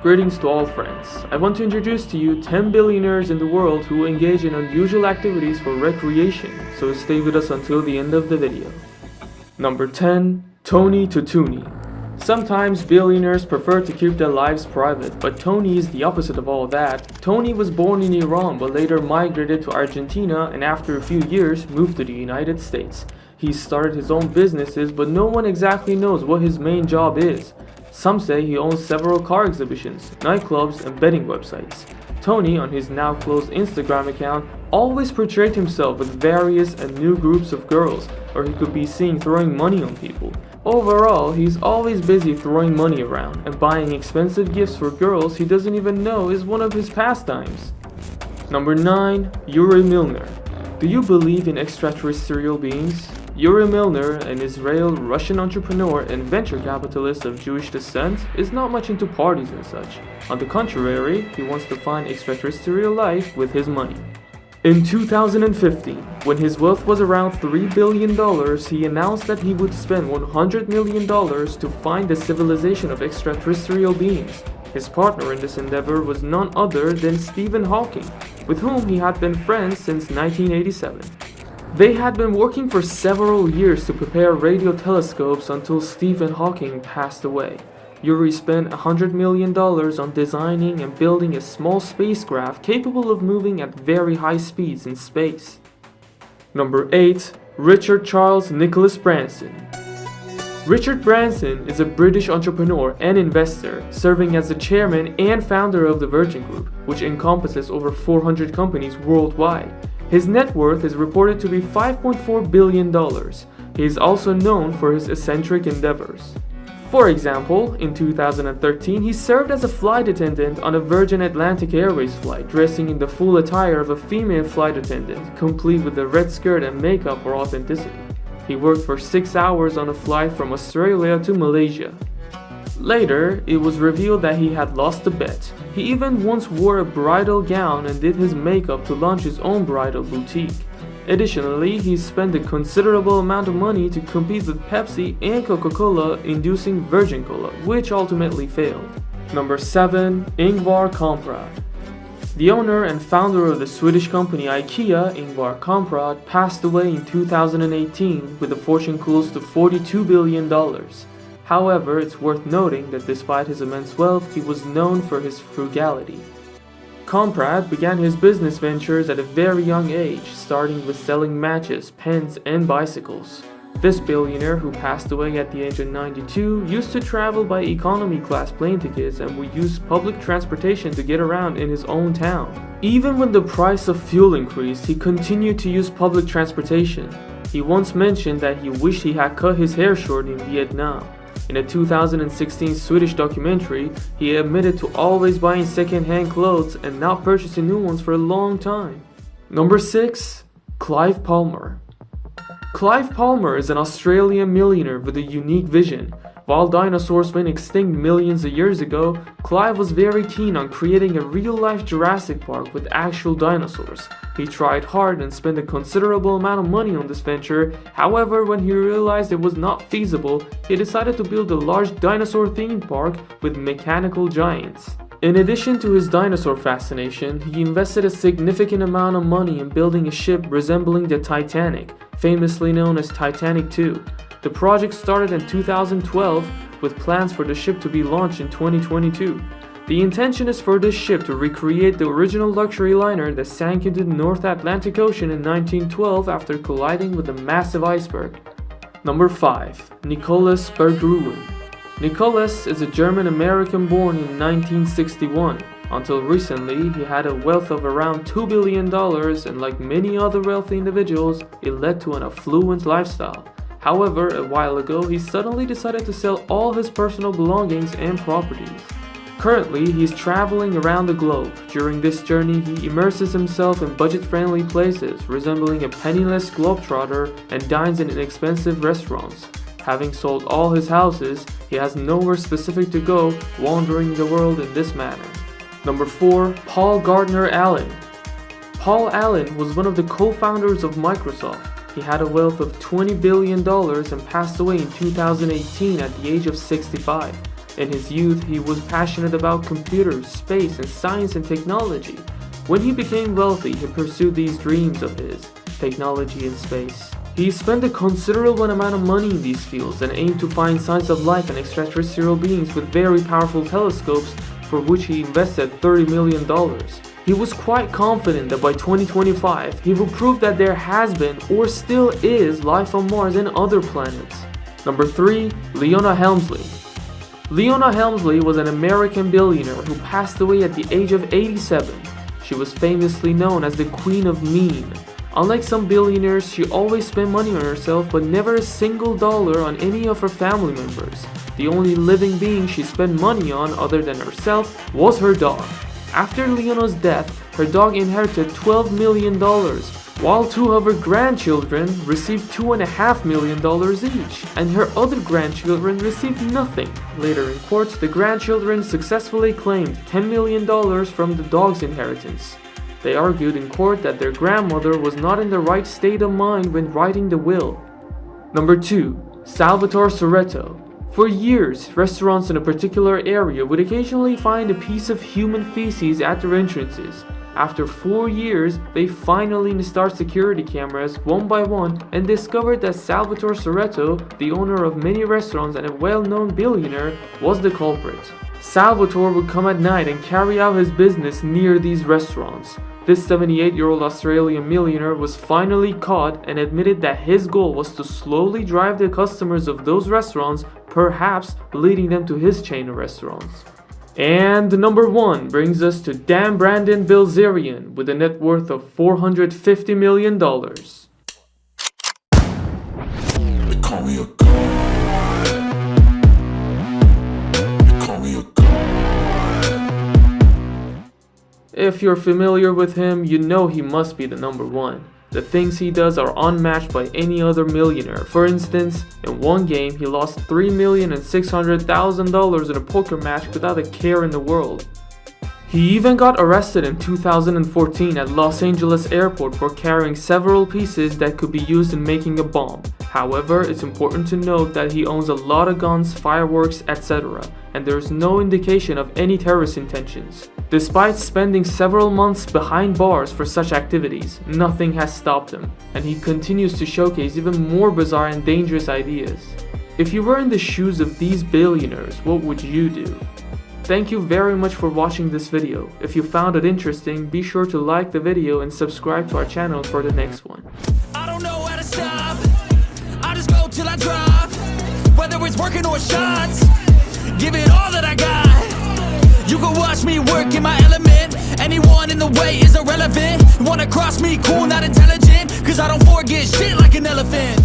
Greetings to all friends. I want to introduce to you 10 billionaires in the world who engage in unusual activities for recreation, so stay with us until the end of the video. Number 10. Tony Tutuni. Sometimes billionaires prefer to keep their lives private, but Tony is the opposite of all that. Tony was born in Iran but later migrated to Argentina and after a few years moved to the United States. He started his own businesses, but no one exactly knows what his main job is. Some say he owns several car exhibitions, nightclubs, and betting websites. Tony, on his now closed Instagram account, always portrayed himself with various and new groups of girls, or he could be seen throwing money on people. Overall, he's always busy throwing money around, and buying expensive gifts for girls he doesn't even know is one of his pastimes. Number 9. Yuri Milner. Do you believe in extraterrestrial beings? Yuri Milner, an Israel-Russian entrepreneur and venture capitalist of Jewish descent, is not much into parties and such. On the contrary, he wants to find extraterrestrial life with his money. In 2015, when his wealth was around $3 billion, he announced that he would spend $100 million to find the civilization of extraterrestrial beings. His partner in this endeavor was none other than Stephen Hawking, with whom he had been friends since 1987. They had been working for several years to prepare radio telescopes until Stephen Hawking passed away. Yuri spent $100 million on designing and building a small spacecraft capable of moving at very high speeds in space. Number 8. Richard Charles Nicholas Branson. Richard Branson is a British entrepreneur and investor, serving as the chairman and founder of the Virgin Group, which encompasses over 400 companies worldwide. His net worth is reported to be $5.4 billion. He is also known for his eccentric endeavors. For example, in 2013, he served as a flight attendant on a Virgin Atlantic Airways flight, dressing in the full attire of a female flight attendant, complete with a red skirt and makeup for authenticity. He worked for 6 hours on a flight from Australia to Malaysia. Later, it was revealed that he had lost a bet. He even once wore a bridal gown and did his makeup to launch his own bridal boutique. Additionally, he spent a considerable amount of money to compete with Pepsi and Coca-Cola, inducing Virgin Cola, which ultimately failed. Number 7. Ingvar Kamprad. The owner and founder of the Swedish company IKEA, Ingvar Kamprad, passed away in 2018 with a fortune close to $42 billion. However, it's worth noting that despite his immense wealth, he was known for his frugality. Kamprad began his business ventures at a very young age, starting with selling matches, pens, and bicycles. This billionaire, who passed away at the age of 92, used to travel by economy class plane tickets and would use public transportation to get around in his own town. Even when the price of fuel increased, he continued to use public transportation. He once mentioned that he wished he had cut his hair short in Vietnam. In a 2016 Swedish documentary, he admitted to always buying second-hand clothes and not purchasing new ones for a long time. Number 6. Clive Palmer. Clive Palmer is an Australian millionaire with a unique vision. While dinosaurs went extinct millions of years ago, Clive was very keen on creating a real-life Jurassic Park with actual dinosaurs. He tried hard and spent a considerable amount of money on this venture. However, when he realized it was not feasible, he decided to build a large dinosaur theme park with mechanical giants. In addition to his dinosaur fascination, he invested a significant amount of money in building a ship resembling the Titanic, famously known as Titanic 2. The project started in 2012 with plans for the ship to be launched in 2022. The intention is for this ship to recreate the original luxury liner that sank into the North Atlantic Ocean in 1912 after colliding with a massive iceberg. Number 5. Nicholas Berggruen. Nicholas is a German-American born in 1961. Until recently, he had a wealth of around $2 billion, and like many other wealthy individuals, it led to an affluent lifestyle. However, a while ago, he suddenly decided to sell all his personal belongings and properties. Currently, he's traveling around the globe. During this journey, he immerses himself in budget-friendly places, resembling a penniless globetrotter, and dines in inexpensive restaurants. Having sold all his houses, he has nowhere specific to go, wandering the world in this manner. Number 4. Paul Gardner Allen. Paul Allen was one of the co-founders of Microsoft. He had a wealth of $20 billion and passed away in 2018 at the age of 65. In his youth, he was passionate about computers, space, and science and technology. When he became wealthy, he pursued these dreams of his, technology and space. He spent a considerable amount of money in these fields and aimed to find signs of life and extraterrestrial beings with very powerful telescopes, for which he invested $30 million. He was quite confident that by 2025, he will prove that there has been or still is life on Mars and other planets. Number 3. Leona Helmsley. Leona Helmsley was an American billionaire who passed away at the age of 87. She was famously known as the Queen of Mean. Unlike some billionaires, she always spent money on herself but never a single dollar on any of her family members. The only living being she spent money on other than herself was her dog. After Leona's death, her dog inherited $12 million, while 2 of her grandchildren received $2.5 million each, and her other grandchildren received nothing. Later in court, the grandchildren successfully claimed $10 million from the dog's inheritance. They argued in court that their grandmother was not in the right state of mind when writing the will. Number 2. Salvatore Soretto. For years, restaurants in a particular area would occasionally find a piece of human feces at their entrances. After 4 years, they finally installed security cameras one by one and discovered that Salvatore Soretto, the owner of many restaurants and a well-known billionaire, was the culprit. Salvatore would come at night and carry out his business near these restaurants. This 78-year-old Australian millionaire was finally caught and admitted that his goal was to slowly drive the customers of those restaurants, perhaps leading them to his chain of restaurants. And number 1 brings us to Dan Brandon Bilzerian with a net worth of $450 million. They call me a god. They call me a god. If you're familiar with him, you know he must be the number 1. The things he does are unmatched by any other millionaire. For instance, in one game, he lost $3,600,000 in a poker match without a care in the world. He even got arrested in 2014 at Los Angeles airport for carrying several pieces that could be used in making a bomb. However, it's important to note that he owns a lot of guns, fireworks, etc., and there is no indication of any terrorist intentions. Despite spending several months behind bars for such activities, nothing has stopped him, and he continues to showcase even more bizarre and dangerous ideas. If you were in the shoes of these billionaires, what would you do? Thank you very much for watching this video. If you found it interesting, be sure to like the video and subscribe to our channel for the next one. I don't know how to stop. I just go till I drop. Whether it's working or shots, give it all that I got. You can watch me work in my element. Anyone in the way is irrelevant. You wanna cross me, cool, not intelligent, cause I don't forget shit like an elephant.